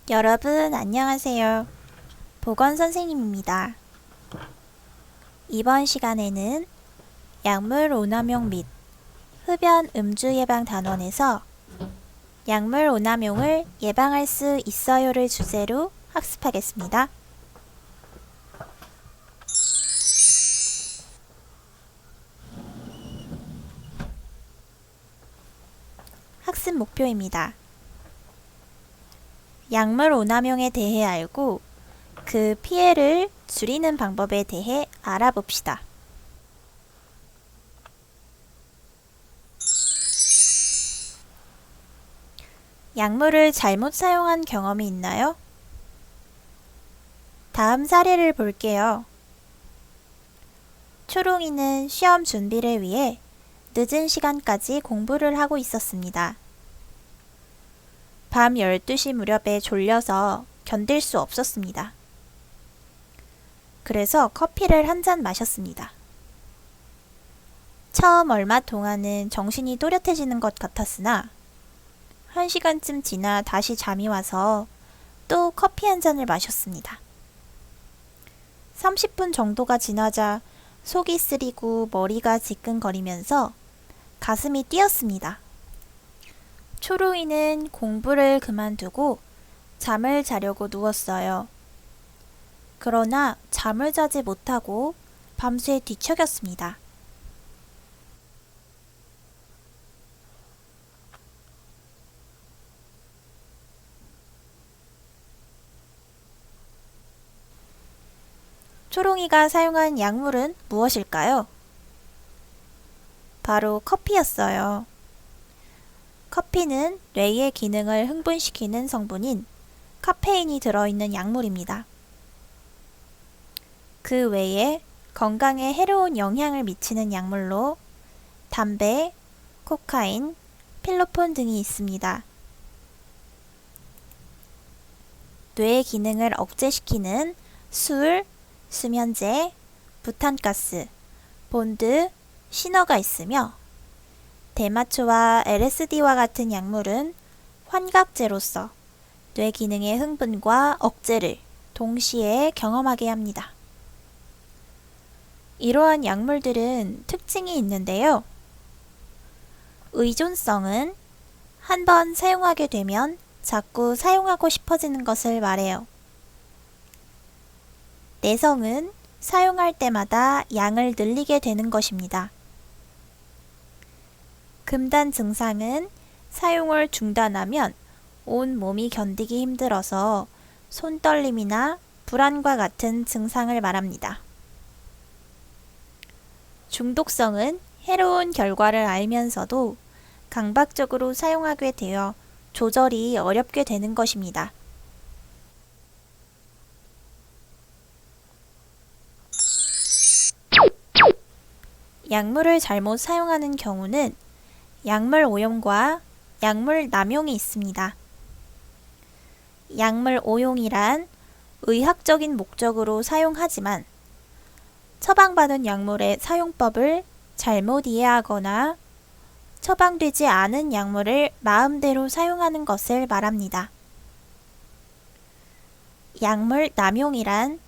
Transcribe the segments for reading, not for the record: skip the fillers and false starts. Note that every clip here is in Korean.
여러분 안녕하세요. 보건선생님입니다. 이번 시간에는 약물 오남용 및 흡연 음주 예방 단원에서 약물 오남용을 예방할 수 있어요를 주제로 학습하겠습니다. 학습 목표입니다. 약물 오남용에 대해 알고 그 피해를 줄이는 방법에 대해 알아봅시다. 약물을 잘못 사용한 경험이 있나요? 다음 사례를 볼게요. 초롱이는 시험 준비를 위해 늦은 시간까지 공부를 하고 있었습니다. 밤 12시 무렵에 졸려서 견딜 수 없었습니다. 그래서 커피를 한 잔 마셨습니다. 처음 얼마 동안은 정신이 또렷해지는 것 같았으나 1시간쯤 지나 다시 잠이 와서 또 커피 한 잔을 마셨습니다. 30분 정도가 지나자 속이 쓰리고 머리가 지끈거리면서 가슴이 뛰었습니다. 초롱이는 공부를 그만두고 잠을 자려고 누웠어요. 그러나 잠을 자지 못하고 밤새 뒤척였습니다. 초롱이가 사용한 약물은 무엇일까요? 바로 커피였어요. 커피는 뇌의 기능을 흥분시키는 성분인 카페인이 들어있는 약물입니다. 그 외에 건강에 해로운 영향을 미치는 약물로 담배, 코카인, 필로폰 등이 있습니다. 뇌의 기능을 억제시키는 술, 수면제, 부탄가스, 본드, 신어가 있으며 대마초와 LSD와 같은 약물은 환각제로서 뇌 기능의 흥분과 억제를 동시에 경험하게 합니다. 이러한 약물들은 특징이 있는데요. 의존성은 한번 사용하게 되면 자꾸 사용하고 싶어지는 것을 말해요. 내성은 사용할 때마다 양을 늘리게 되는 것입니다. 금단 증상은 사용을 중단하면 온 몸이 견디기 힘들어서 손떨림이나 불안과 같은 증상을 말합니다. 중독성은 해로운 결과를 알면서도 강박적으로 사용하게 되어 조절이 어렵게 되는 것입니다. 약물을 잘못 사용하는 경우는 약물 오용과 약물 남용이 있습니다. 약물 오용이란 의학적인 목적으로 사용하지만 처방받은 약물의 사용법을 잘못 이해하거나 처방되지 않은 약물을 마음대로 사용하는 것을 말합니다. 약물 남용이란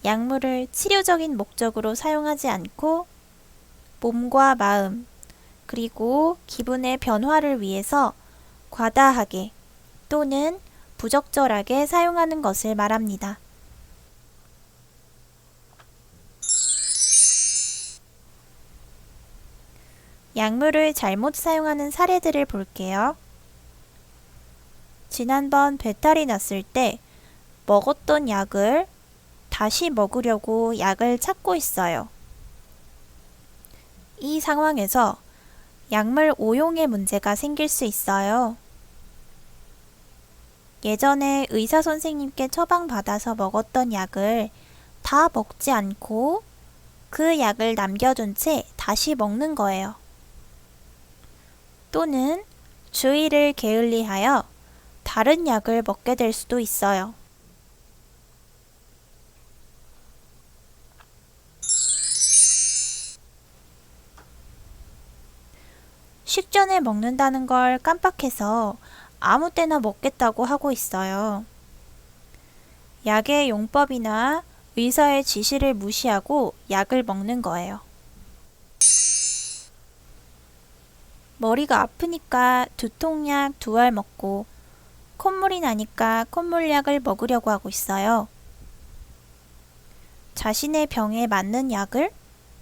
약물을 치료적인 목적으로 사용하지 않고 몸과 마음, 그리고 기분의 변화를 위해서 과다하게 또는 부적절하게 사용하는 것을 말합니다. 약물을 잘못 사용하는 사례들을 볼게요. 지난번 배탈이 났을 때 먹었던 약을 다시 먹으려고 약을 찾고 있어요. 이 상황에서 약물 오용의 문제가 생길 수 있어요. 예전에 의사 선생님께 처방받아서 먹었던 약을 다 먹지 않고 그 약을 남겨둔 채 다시 먹는 거예요. 또는 주의를 게을리하여 다른 약을 먹게 될 수도 있어요. 식전에 먹는다는 걸 깜빡해서 아무 때나 먹겠다고 하고 있어요. 약의 용법이나 의사의 지시를 무시하고 약을 먹는 거예요. 머리가 아프니까 두통약 2알 먹고 콧물이 나니까 콧물약을 먹으려고 하고 있어요. 자신의 병에 맞는 약을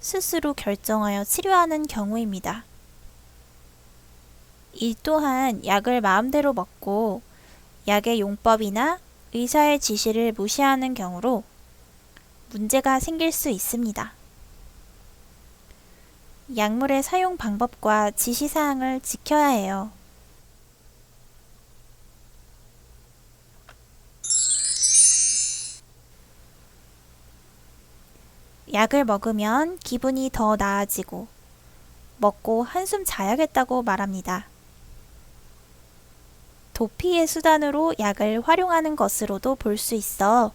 스스로 결정하여 치료하는 경우입니다. 이 또한 약을 마음대로 먹고 약의 용법이나 의사의 지시를 무시하는 경우로 문제가 생길 수 있습니다. 약물의 사용 방법과 지시사항을 지켜야 해요. 약을 먹으면 기분이 더 나아지고 먹고 한숨 자야겠다고 말합니다. 도피의 수단으로 약을 활용하는 것으로도 볼 수 있어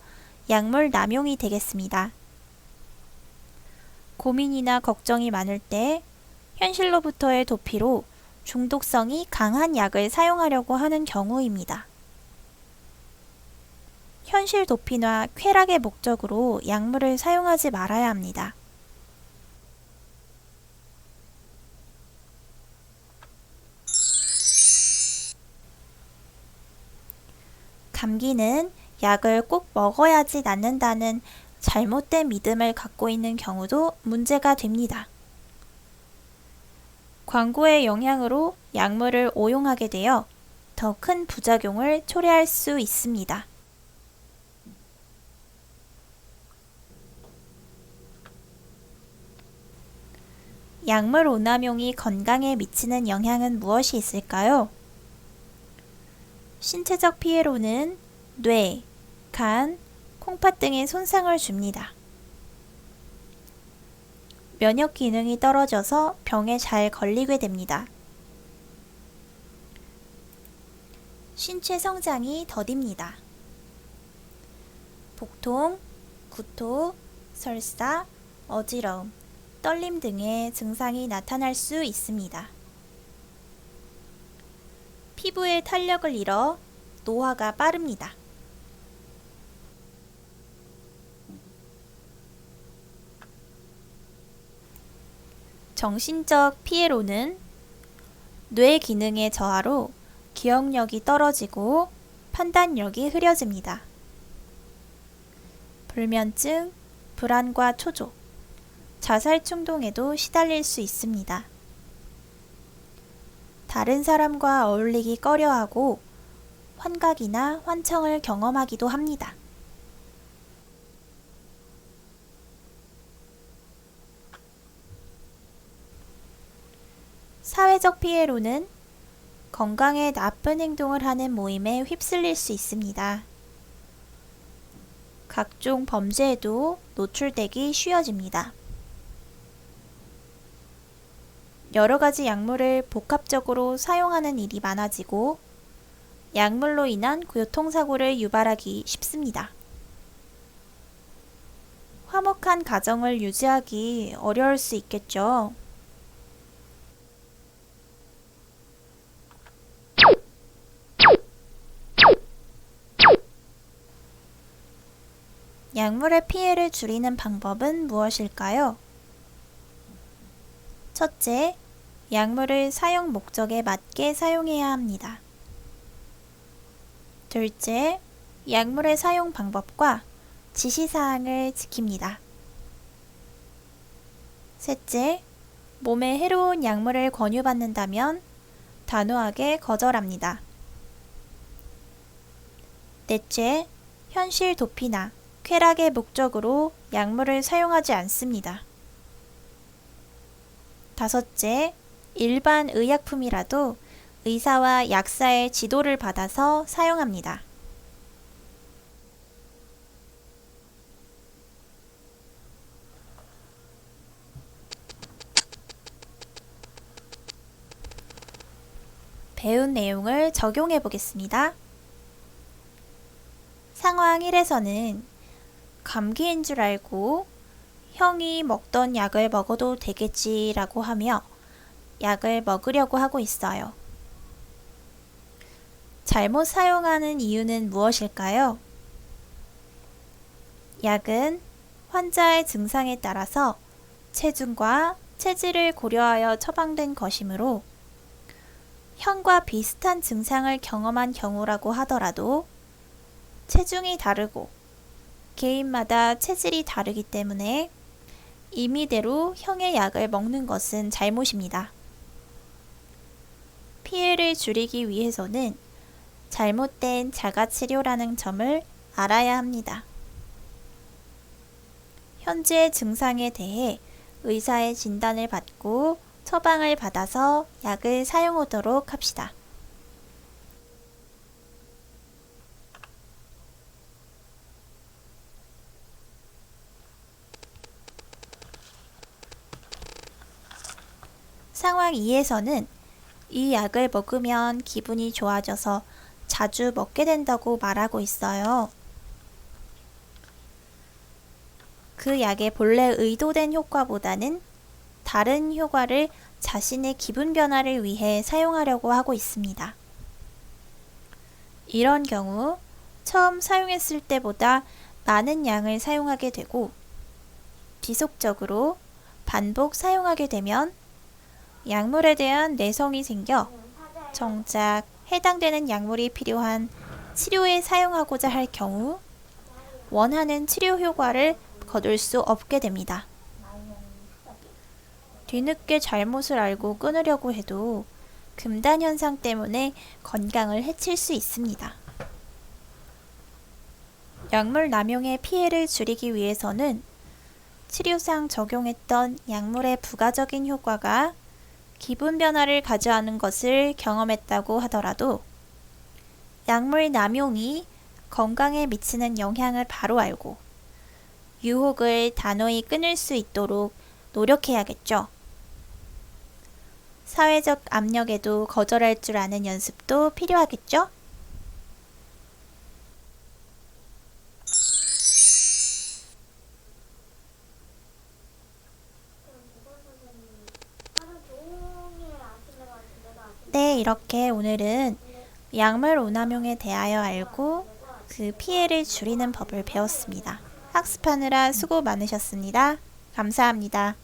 약물 남용이 되겠습니다. 고민이나 걱정이 많을 때 현실로부터의 도피로 중독성이 강한 약을 사용하려고 하는 경우입니다. 현실 도피나 쾌락의 목적으로 약물을 사용하지 말아야 합니다. 감기는 약을 꼭 먹어야지 낫는다는 잘못된 믿음을 갖고 있는 경우도 문제가 됩니다. 광고의 영향으로 약물을 오용하게 되어 더 큰 부작용을 초래할 수 있습니다. 약물 오남용이 건강에 미치는 영향은 무엇이 있을까요? 신체적 피해로는 뇌, 간, 콩팥 등에 손상을 줍니다. 면역 기능이 떨어져서 병에 잘 걸리게 됩니다. 신체 성장이 더딥니다. 복통, 구토, 설사, 어지러움, 떨림 등의 증상이 나타날 수 있습니다. 피부의 탄력을 잃어 노화가 빠릅니다. 정신적 피해로는 뇌 기능의 저하로 기억력이 떨어지고 판단력이 흐려집니다. 불면증, 불안과 초조, 자살 충동에도 시달릴 수 있습니다. 다른 사람과 어울리기 꺼려하고 환각이나 환청을 경험하기도 합니다. 사회적 피해로는 건강에 나쁜 행동을 하는 모임에 휩쓸릴 수 있습니다. 각종 범죄에도 노출되기 쉬워집니다. 여러 가지 약물을 복합적으로 사용하는 일이 많아지고 약물로 인한 교통사고를 유발하기 쉽습니다. 화목한 가정을 유지하기 어려울 수 있겠죠. 약물의 피해를 줄이는 방법은 무엇일까요? 첫째, 약물을 사용 목적에 맞게 사용해야 합니다. 둘째, 약물의 사용 방법과 지시사항을 지킵니다. 셋째, 몸에 해로운 약물을 권유받는다면 단호하게 거절합니다. 넷째, 현실 도피나 쾌락의 목적으로 약물을 사용하지 않습니다. 다섯째, 일반 의약품이라도 의사와 약사의 지도를 받아서 사용합니다. 배운 내용을 적용해 보겠습니다. 상황 1에서는 감기인 줄 알고 형이 먹던 약을 먹어도 되겠지라고 하며 약을 먹으려고 하고 있어요. 잘못 사용하는 이유는 무엇일까요? 약은 환자의 증상에 따라서 체중과 체질을 고려하여 처방된 것이므로 형과 비슷한 증상을 경험한 경우라고 하더라도 체중이 다르고 개인마다 체질이 다르기 때문에 임의대로 형의 약을 먹는 것은 잘못입니다. 피해를 줄이기 위해서는 잘못된 자가치료라는 점을 알아야 합니다. 현재 증상에 대해 의사의 진단을 받고 처방을 받아서 약을 사용하도록 합시다. 상황 2에서는 이 약을 먹으면 기분이 좋아져서 자주 먹게 된다고 말하고 있어요. 그 약의 본래 의도된 효과보다는 다른 효과를 자신의 기분 변화를 위해 사용하려고 하고 있습니다. 이런 경우 처음 사용했을 때보다 많은 양을 사용하게 되고 지속적으로 반복 사용하게 되면 약물에 대한 내성이 생겨 정작 해당되는 약물이 필요한 치료에 사용하고자 할 경우 원하는 치료 효과를 거둘 수 없게 됩니다. 뒤늦게 잘못을 알고 끊으려고 해도 금단 현상 때문에 건강을 해칠 수 있습니다. 약물 남용의 피해를 줄이기 위해서는 치료상 적용했던 약물의 부가적인 효과가 기분 변화를 가져가는 것을 경험했다고 하더라도 약물 남용이 건강에 미치는 영향을 바로 알고 유혹을 단호히 끊을 수 있도록 노력해야겠죠. 사회적 압력에도 거절할 줄 아는 연습도 필요하겠죠? 네, 이렇게 오늘은 약물 오남용에 대하여 알고 그 피해를 줄이는 법을 배웠습니다. 학습하느라 수고 많으셨습니다. 감사합니다.